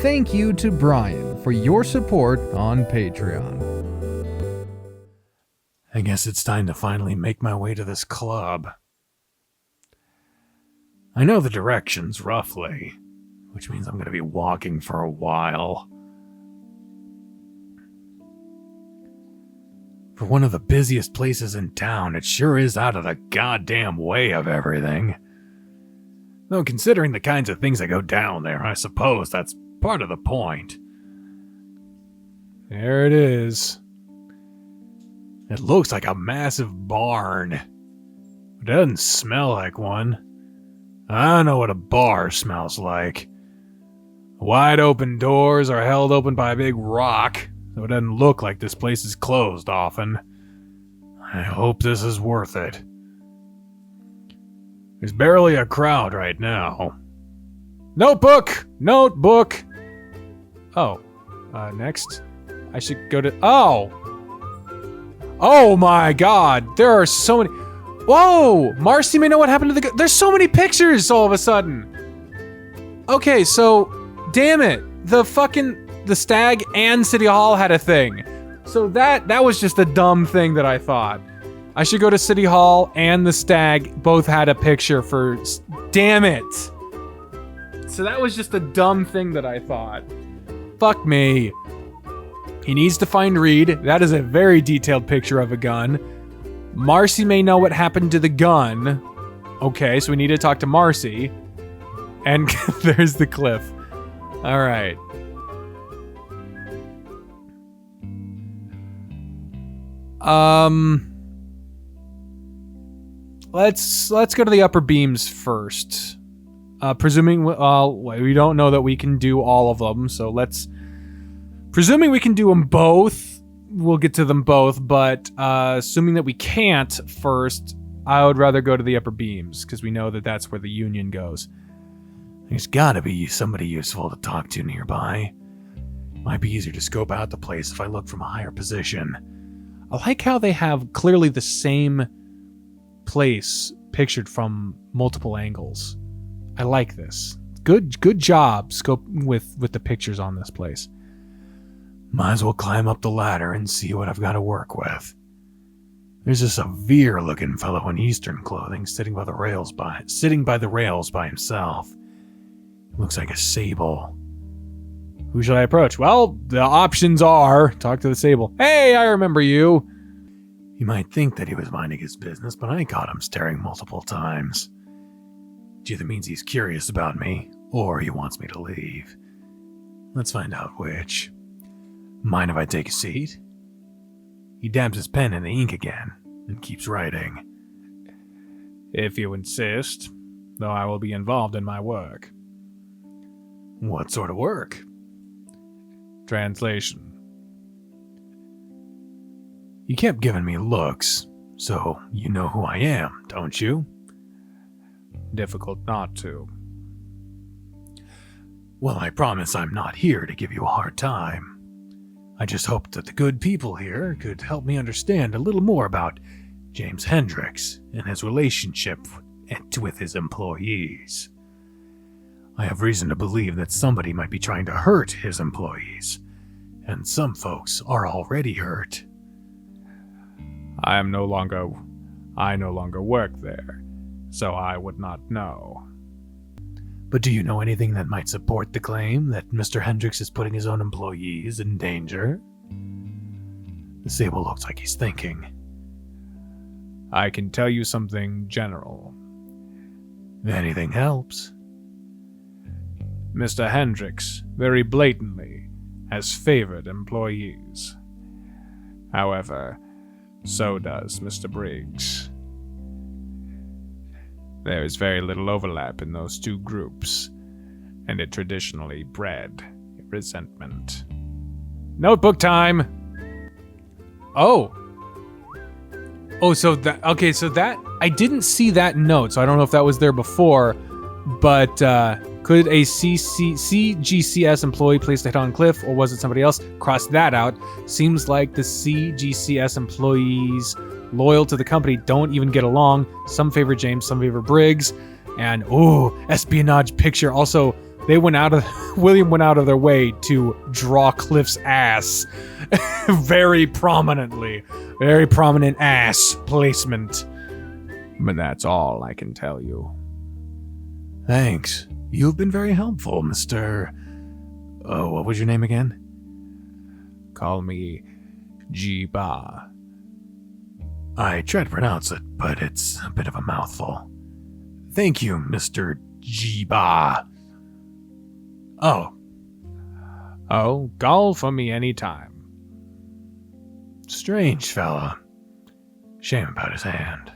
thank you to Brian for your support on Patreon. I guess it's time to finally make my way to this club. I know the directions roughly, which means I'm going to be walking for a while. For one of the busiest places in town, it sure is out of the goddamn way of everything. Though considering the kinds of things that go down there, I suppose that's part of the point. There it is. It looks like a massive barn. It doesn't smell like one. I don't know what a bar smells like. Wide open doors are held open by a big rock, so it doesn't look like this place is closed often. I hope this is worth it. There's barely a crowd right now. Notebook! Notebook! Oh. Next. I should go to... Oh my god! There are so many... Whoa! Marcy may know what happened to the... There's so many pictures all of a sudden! Okay, so... Damn it! The Stag and City Hall had a thing. So that was just a dumb thing that I thought. I should go to City Hall and the Stag both had a picture for... Damn it! So that was just a dumb thing that I thought. Fuck me. He needs to find Reed. That is a very detailed picture of a gun. Marcy may know what happened to the gun. Okay, so we need to talk to Marcy. And there's the cliff. Alright. Let's go to the upper beams first. Presuming, we don't know that we can do all of them, so presuming we can do them both, we'll get to them both, but assuming that we can't first, I would rather go to the upper beams, because we know that that's where the Union goes. There's gotta be somebody useful to talk to nearby. Might be easier to scope out the place if I look from a higher position. I like how they have clearly the same place pictured from multiple angles. I like this. Good job scoping with the pictures on this place. Might as well climb up the ladder and see what I've got to work with. There's a severe-looking fellow in Eastern clothing sitting by the rails by himself. Looks like a sable. Who should I approach? Well, the options are talk to the sable. Hey, I remember you. You might think that he was minding his business, but I caught him staring multiple times. It either means he's curious about me, or he wants me to leave. Let's find out which. Mind if I take a seat? He dabs his pen in the ink again, and keeps writing. If you insist, though I will be involved in my work. What sort of work? Translation. You kept giving me looks, so you know who I am, don't you? Difficult not to. Well, I promise I'm not here to give you a hard time. I just hoped that the good people here could help me understand a little more about James Hendricks and his relationship with his employees. I have reason to believe that somebody might be trying to hurt his employees, and some folks are already hurt. I no longer work there, so I would not know. But do you know anything that might support the claim that Mr. Hendricks is putting his own employees in danger? The sable looks like he's thinking. I can tell you something general. Anything helps. Mr. Hendricks, very blatantly, has favored employees. However, so does Mr. Briggs. There is very little overlap in those two groups, and it traditionally bred resentment. Notebook time! Oh, so that, I didn't see that note, so I don't know if that was there before, but, could a CGCS employee place the hit on Cliff, or was it somebody else? Cross that out. Seems like the CGCS employees loyal to the company don't even get along. Some favor James, some favor Briggs. And, espionage picture. Also, William went out of their way to draw Cliff's ass very prominently. Very prominent ass placement. But that's all I can tell you. Thanks. You've been very helpful, Mr. Oh, what was your name again? Call me Jiba. I tried to pronounce it, but it's a bit of a mouthful. Thank you, Mr. Jiba. Oh, call for me anytime. Strange fella. Shame about his hand.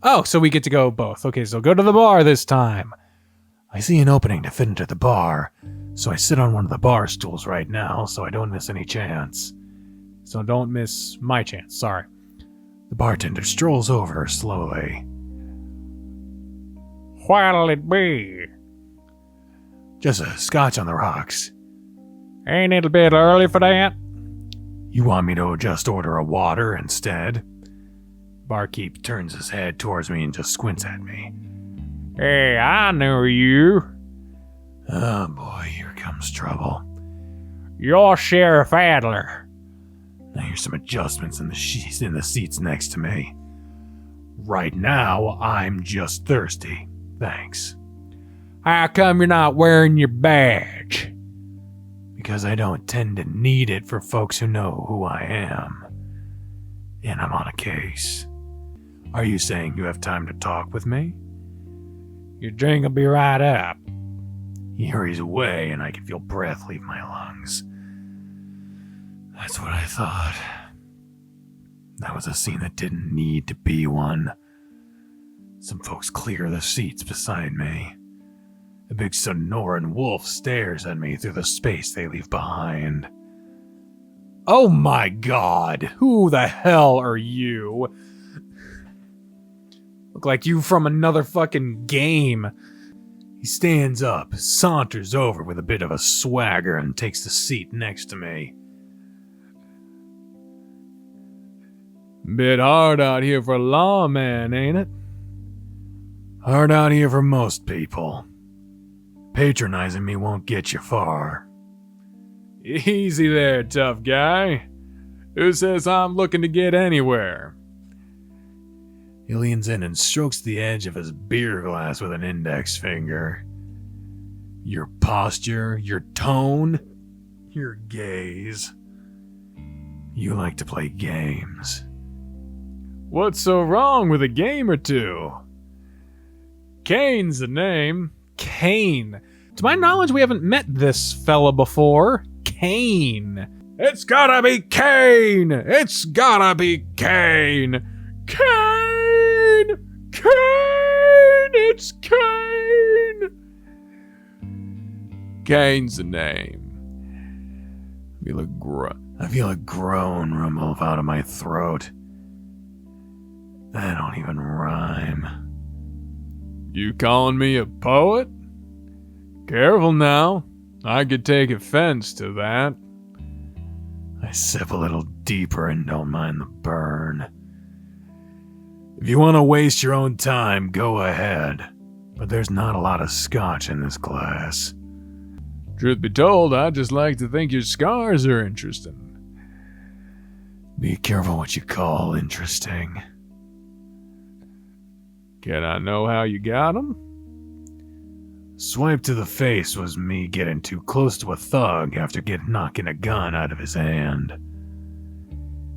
Oh, so we get to go both. Okay, so go to the bar this time. I see an opening to fit into the bar, so I sit on one of the bar stools right now so I don't miss any chance. So don't miss my chance, sorry. The bartender strolls over slowly. What'll it be? Just a scotch on the rocks. Ain't it a bit early for that? You want me to just order a water instead? Barkeep turns his head towards me and just squints at me. Hey, I know you. Oh boy, here comes trouble. You're Sheriff Adler. Now here's some adjustments in the seats next to me. Right now, I'm just thirsty. Thanks. How come you're not wearing your badge? Because I don't tend to need it for folks who know who I am. And I'm on a case. Are you saying you have time to talk with me? Your drink will be right up. He hurries away and I can feel breath leave my lungs. That's what I thought. That was a scene that didn't need to be one. Some folks clear the seats beside me. A big Sonoran wolf stares at me through the space they leave behind. Oh my god, who the hell are you? Look like you from another fucking game. He stands up, saunters over with a bit of a swagger, and takes the seat next to me. Bit hard out here for a lawman, ain't it? Hard out here for most people. Patronizing me won't get you far. Easy there, tough guy. Who says I'm looking to get anywhere? He leans in and strokes the edge of his beer glass with an index finger. Your posture, your tone, your gaze. You like to play games. What's so wrong with a game or two? Kane's the name. Kane. To my knowledge, we haven't met this fella before. Kane. It's gotta be Kane! It's gotta be Kane! Kane! Kane! It's Kane! Kane's the name. I feel a groan rumble out of my throat. That don't even rhyme. You calling me a poet? Careful now. I could take offense to that. I sip a little deeper and don't mind the burn. If you want to waste your own time, go ahead. But there's not a lot of scotch in this glass. Truth be told, I just like to think your scars are interesting. Be careful what you call interesting. Can I know how you got them? Swipe to the face was me getting too close to a thug after knocking a gun out of his hand.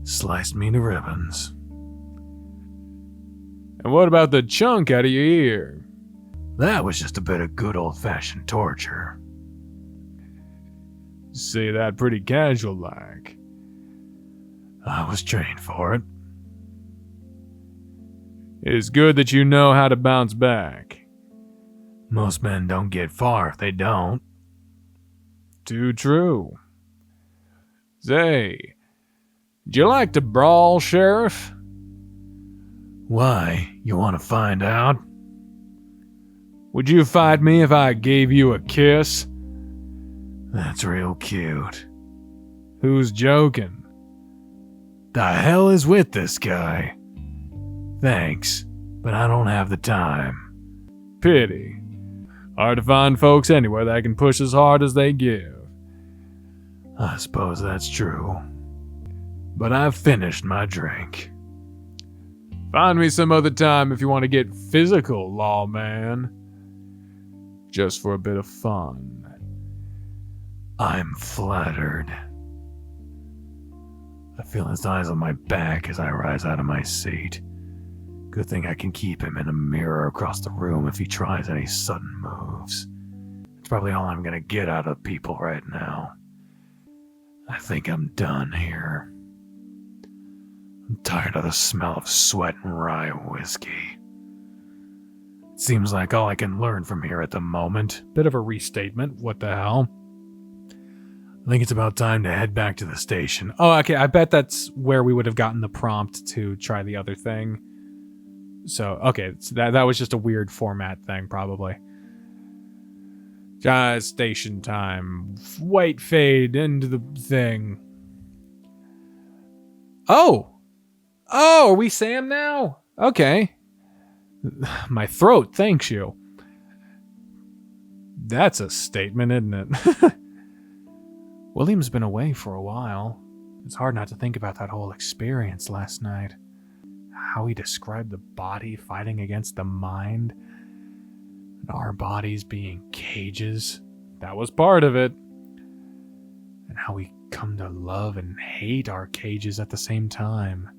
Sliced me to ribbons. And what about the chunk out of your ear? That was just a bit of good old-fashioned torture. Say that pretty casual-like. I was trained for it. It's good that you know how to bounce back. Most men don't get far if they don't. Too true. Say, do you like to brawl, Sheriff? Why? You want to find out? Would you fight me if I gave you a kiss? That's real cute. Who's joking? The hell is with this guy? Thanks, but I don't have the time. Pity. Hard to find folks anywhere that can push as hard as they give. I suppose that's true. But I've finished my drink. Find me some other time if you want to get physical, lawman. Just for a bit of fun. I'm flattered. I feel his eyes on my back as I rise out of my seat. Good thing I can keep him in a mirror across the room if he tries any sudden moves. It's probably all I'm gonna get out of people right now. I think I'm done here. I'm tired of the smell of sweat and rye whiskey. It seems like all I can learn from here at the moment. Bit of a restatement, what the hell? I think it's about time to head back to the station. Oh, okay, I bet that's where we would have gotten the prompt to try the other thing. So, okay, so that was just a weird format thing, probably. Station time. White fade into the thing. Oh! Oh, are we Sam now? Okay. My throat thanks you. That's a statement, isn't it? William's been away for a while. It's hard not to think about that whole experience last night. How he described the body fighting against the mind. And our bodies being cages. That was part of it. And how we come to love and hate our cages at the same time.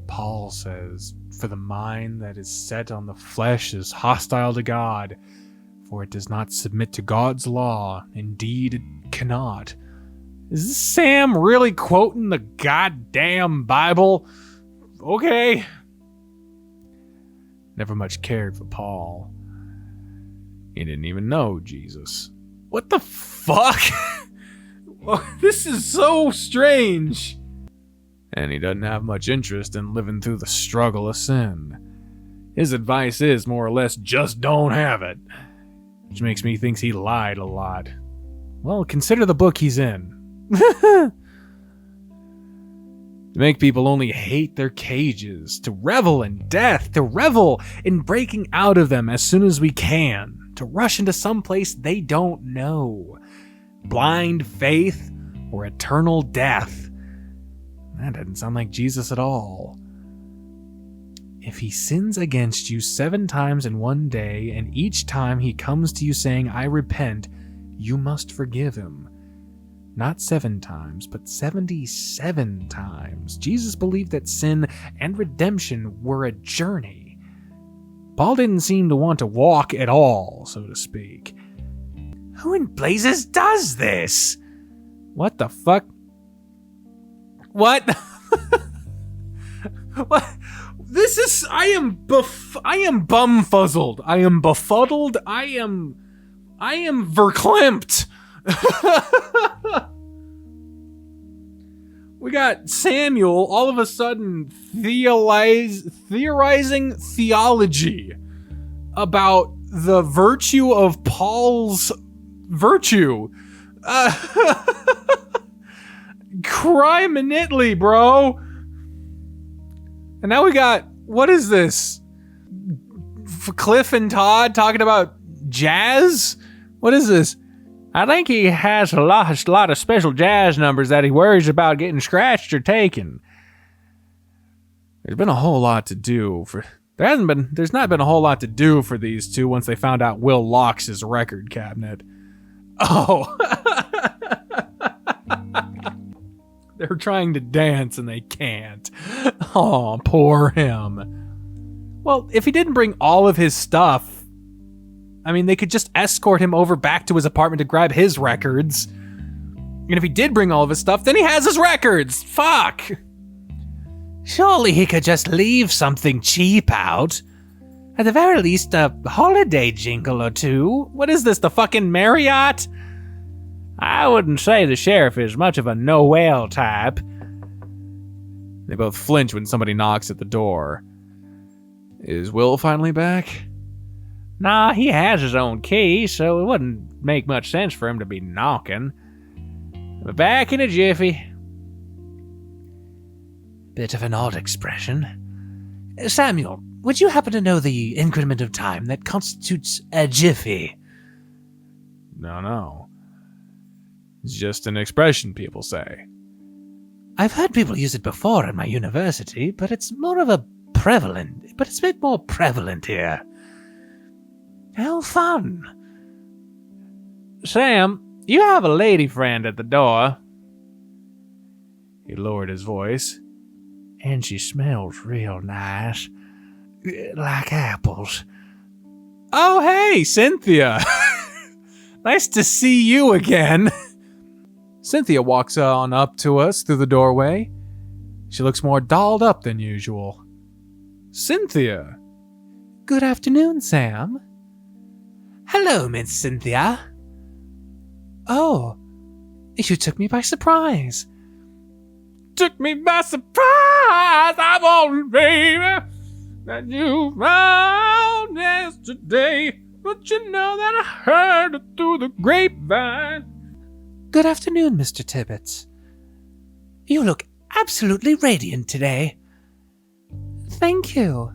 Paul says, "For the mind that is set on the flesh is hostile to God, for it does not submit to God's law. Indeed, it cannot." Is this Sam really quoting the goddamn Bible? Okay. Never much cared for Paul. He didn't even know Jesus. What the fuck? This is so strange. And he doesn't have much interest in living through the struggle of sin. His advice is, more or less, just don't have it. Which makes me think he lied a lot. Well, consider the book he's in. To make people only hate their cages, to revel in death, to revel in breaking out of them as soon as we can, to rush into some place they don't know. Blind faith or eternal death. That doesn't sound like Jesus at all. If he sins against you 7 times in one day, and each time he comes to you saying, "I repent," you must forgive him. Not 7 times, but 77 times. Jesus believed that sin and redemption were a journey. Paul didn't seem to want to walk at all, so to speak. Who in blazes does this? What the fuck? What? What? This is... I am bumfuzzled. I am befuddled. I am verklempt. We got Samuel all of a sudden theorizing theology about the virtue of Paul's virtue. Crime in Italy, bro. And now we got, what is this? Cliff and Todd talking about jazz? What is this? I think he has a lot of special jazz numbers that he worries about getting scratched or taken. There's been a whole lot to do for... There's not been a whole lot to do for these two once they found out Will locks his record cabinet. Oh. They're trying to dance and they can't. Oh, poor him. Well, if he didn't bring all of his stuff, I mean, they could just escort him over back to his apartment to grab his records. And if he did bring all of his stuff, then he has his records. Fuck. Surely he could just leave something cheap out. At the very least, a holiday jingle or two. What is this, the fucking Marriott? I wouldn't say the sheriff is much of a Noel type. They both flinch when somebody knocks at the door. Is Will finally back? Nah, he has his own key, so it wouldn't make much sense for him to be knocking. But back in a jiffy. Bit of an odd expression. Samuel, would you happen to know the increment of time that constitutes a jiffy? No. It's just an expression people say. I've heard people use it before at my university, but it's a bit more prevalent here. How fun. Sam, you have a lady friend at the door. He lowered his voice. And she smells real nice. Like apples. Oh, hey, Cynthia. Nice to see you again. Cynthia walks on up to us through the doorway. She looks more dolled up than usual. Cynthia. Good afternoon, Sam. Hello, Miss Cynthia. Oh, you took me by surprise. Took me by surprise, I won't, baby, that you found yesterday. But you know that I heard it through the grapevine. Good afternoon, Mr. Tibbets. You look absolutely radiant today. Thank you.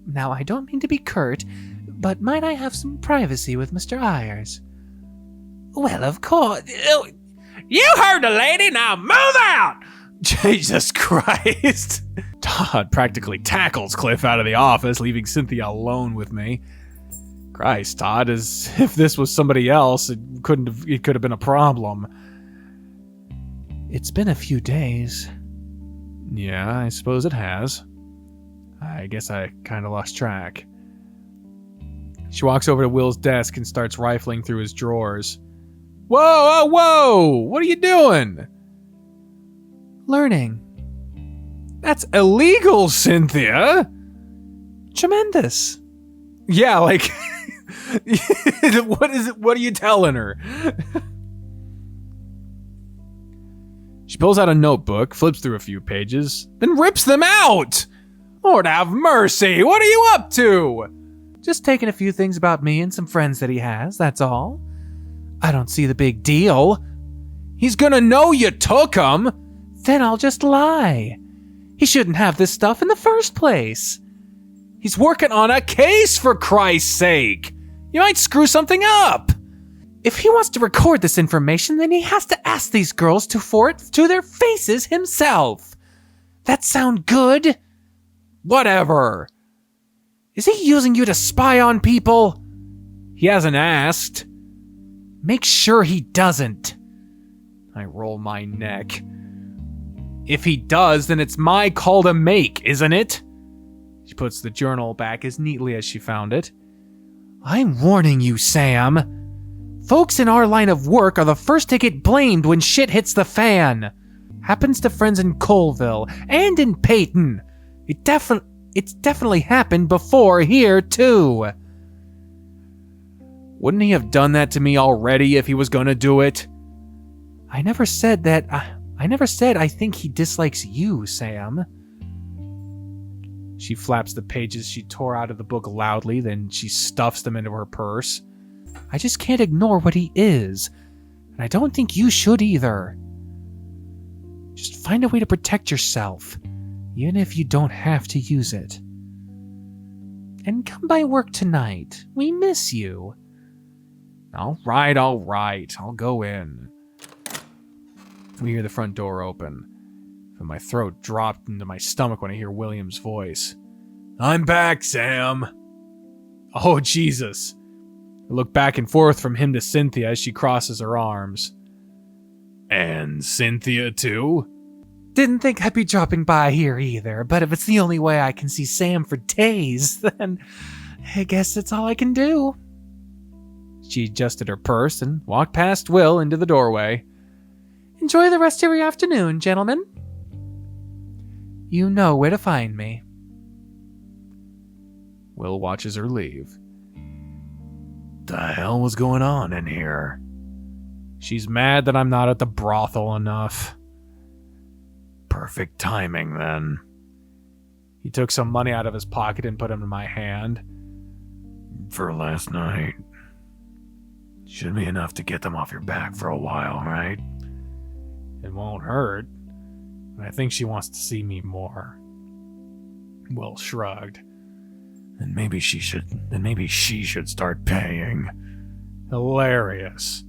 Now, I don't mean to be curt, but might I have some privacy with Mr. Ayers? Well, of course. You heard the lady, now move out! Jesus Christ. Todd practically tackles Cliff out of the office, leaving Cynthia alone with me. Christ, Todd, as if this was somebody else, it could have been a problem. It's been a few days. Yeah, I suppose it has. I guess I kind of lost track. She walks over to Will's desk and starts rifling through his drawers. Whoa! What are you doing? Learning. That's illegal, Cynthia! Tremendous. Yeah, like... What is it? What are you telling her? She pulls out a notebook, flips through a few pages, then rips them out! Lord have mercy! What are you up to? Just taking a few things about me and some friends that he has, that's all. I don't see the big deal. He's gonna know you took them! Then I'll just lie. He shouldn't have this stuff in the first place. He's working on a case, for Christ's sake! You might screw something up! If he wants to record this information, then he has to ask these girls for it to their faces himself. That sound good? Whatever. Is he using you to spy on people? He hasn't asked. Make sure he doesn't. I roll my neck. If he does, then it's my call to make, isn't it? She puts the journal back as neatly as she found it. I'm warning you, Sam. Folks in our line of work are the first to get blamed when shit hits the fan. Happens to friends in Colville and in Peyton. It's definitely happened before here, too. Wouldn't he have done that to me already if he was gonna do it? I never said that. I never said I think he dislikes you, Sam. She flaps the pages she tore out of the book loudly, then she stuffs them into her purse. I just can't ignore what he is, and I don't think you should either. Just find a way to protect yourself, even if you don't have to use it. And come by work tonight. We miss you. All right. I'll go in. We hear the front door open, and my throat dropped into my stomach when I hear William's voice. I'm back, Sam. Oh, Jesus. I look back and forth from him to Cynthia as she crosses her arms. And Cynthia, too? Didn't think I'd be dropping by here either, but if it's the only way I can see Sam for days, then I guess that's all I can do. She adjusted her purse and walked past Will into the doorway. Enjoy the rest of your afternoon, gentlemen. You know where to find me. Will watches her leave. The hell was going on in here? She's mad that I'm not at the brothel enough. Perfect timing, then. He took some money out of his pocket and put them in my hand. For last night. Should be enough to get them off your back for a while, right? It won't hurt. But I think she wants to see me more. Will shrugged. Then maybe she should start paying. Hilarious.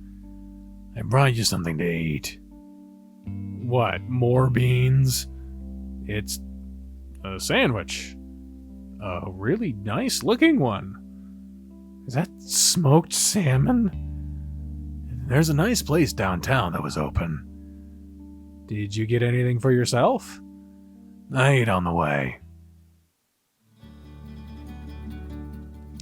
I brought you something to eat. What, more beans? It's a sandwich. A really nice looking one. Is that smoked salmon? There's a nice place downtown that was open. Did you get anything for yourself? I ate on the way.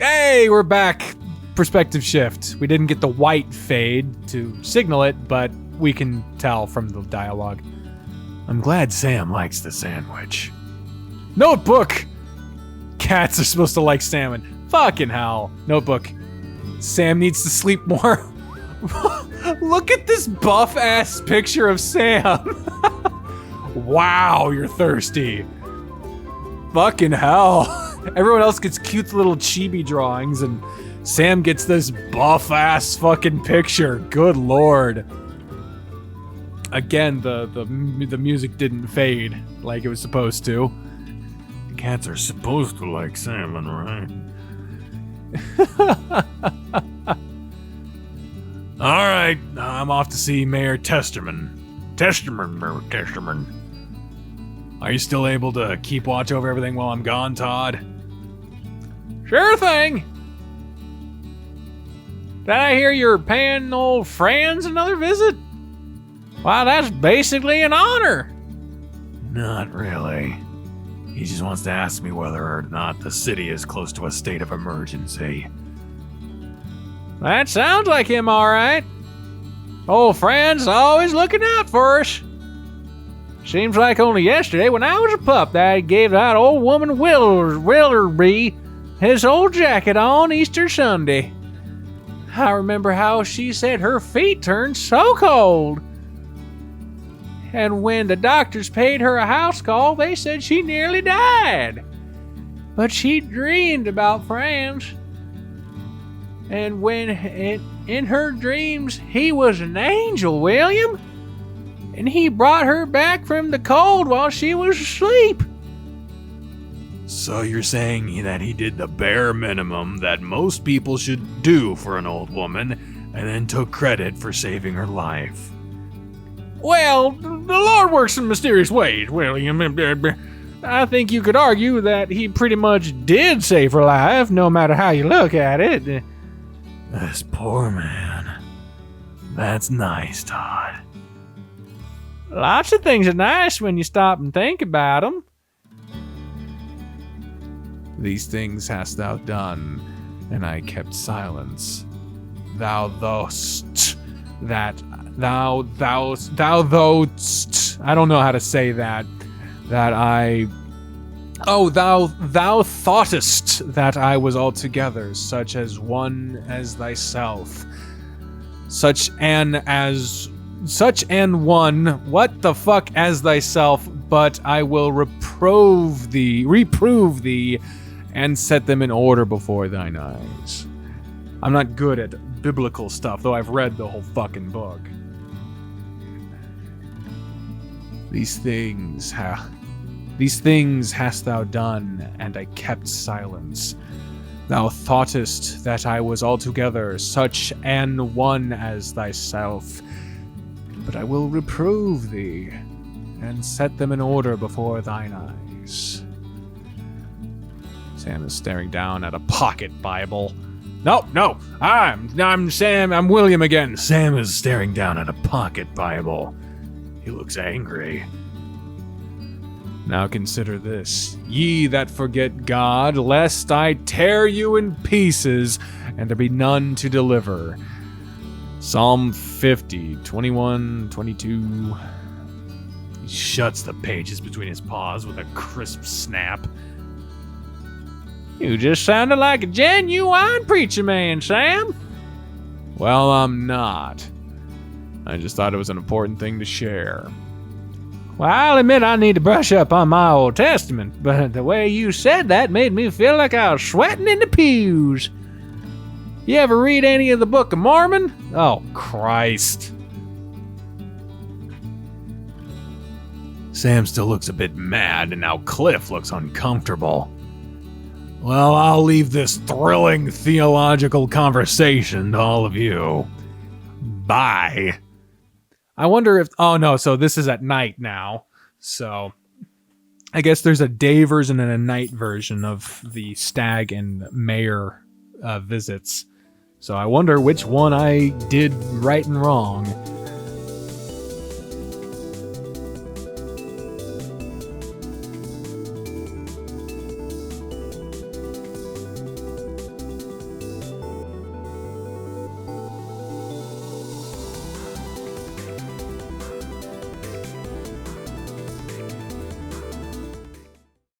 Hey, we're back. Perspective shift. We didn't get the white fade to signal it, but we can tell from the dialogue. I'm glad Sam likes the sandwich. Notebook! Cats are supposed to like salmon. Fucking hell. Notebook. Sam needs to sleep more. Look at this buff-ass picture of Sam. Wow, you're thirsty. Fucking hell. Everyone else gets cute little chibi drawings, and Sam gets this buff-ass fucking picture. Good lord. Again, the music didn't fade like it was supposed to. Cats are supposed to like salmon, right? All right, I'm off to see Mayor Testerman. Testerman. Are you still able to keep watch over everything while I'm gone, Todd? Sure thing. Did I hear you're paying old Franz another visit? Wow, that's basically an honor. Not really. He just wants to ask me whether or not the city is close to a state of emergency. That sounds like him, all right. Old Franz always looking out for us. Seems like only yesterday when I was a pup that he gave that old woman Willerby his old jacket on Easter Sunday. I remember how she said her feet turned so cold. And when the doctors paid her a house call, they said she nearly died. But she dreamed about Franz. And when in her dreams, he was an angel, William. And he brought her back from the cold while she was asleep. So you're saying that he did the bare minimum that most people should do for an old woman, and then took credit for saving her life? Well, the Lord works in mysterious ways, William. I think you could argue that he pretty much did save her life, no matter how you look at it. This poor man. That's nice, Todd. Lots of things are nice when you stop and think about them. These things hast thou done, and I kept silence. Thou thou'st that thou thou'st. I don't know how to say that. Thou thoughtest that I was altogether such one as thyself. Such an one, what the fuck as thyself, but I will reprove thee, and set them in order before thine eyes. I'm not good at biblical stuff, though I've read the whole fucking book. These things hast thou done, and I kept silence. Thou thoughtest that I was altogether such an one as thyself, but I will reprove thee, and set them in order before thine eyes. Sam is staring down at a pocket Bible. No, I'm Sam, I'm William again. Sam is staring down at a pocket Bible. He looks angry. Now consider this, ye that forget God, lest I tear you in pieces, and there be none to deliver. Psalm 50, 21, 22. He shuts the pages between his paws with a crisp snap. You just sounded like a genuine preacher man, Sam. Well, I'm not. I just thought it was an important thing to share. Well, I'll admit I need to brush up on my Old Testament, but the way you said that made me feel like I was sweating in the pews. You ever read any of the Book of Mormon? Oh, Christ. Sam still looks a bit mad, and now Cliff looks uncomfortable. Well, I'll leave this thrilling theological conversation to all of you. Bye. I wonder if... Oh, no, so this is at night now. So I guess there's a day version and a night version of the Stag and Mayor visits. So I wonder which one I did right and wrong.